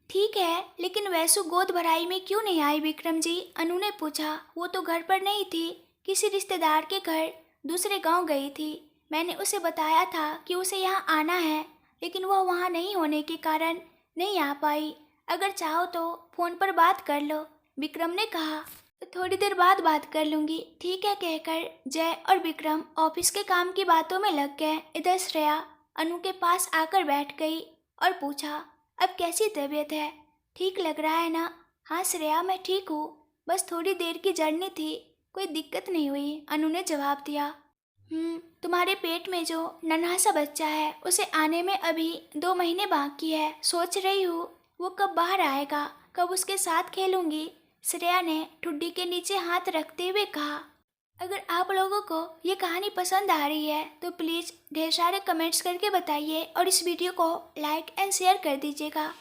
ठीक है, लेकिन वैसु गोद भराई में क्यों नहीं आई विक्रम जी। अनु ने पूछा। वो तो घर पर नहीं थी, किसी रिश्तेदार के घर दूसरे गांव गई थी। मैंने उसे बताया था कि उसे यहाँ आना है, लेकिन वह वहाँ नहीं होने के कारण नहीं आ पाई। अगर चाहो तो फ़ोन पर बात कर लो, विक्रम ने कहा। तो थोड़ी देर बाद बात कर लूँगी, ठीक है, कहकर जय और विक्रम ऑफिस के काम की बातों में लग गए। इधर श्रेया अनु के पास आकर बैठ गई और पूछा, अब कैसी तबीयत है, ठीक लग रहा है ना। हाँ श्रेया, मैं ठीक हूँ, बस थोड़ी देर की जर्नी थी, कोई दिक्कत नहीं हुई, अनु ने जवाब दिया। तुम्हारे पेट में जो नन्हा सा बच्चा है उसे आने में अभी 2 महीने बाकी है। सोच रही हूँ वो कब बाहर आएगा, कब उसके साथ खेलूंगी। श्रेया ने ठुड्डी के नीचे हाथ रखते हुए कहा। अगर आप लोगों को ये कहानी पसंद आ रही है तो प्लीज़ ढेर सारे कमेंट्स करके बताइए और इस वीडियो को लाइक एंड शेयर कर दीजिएगा।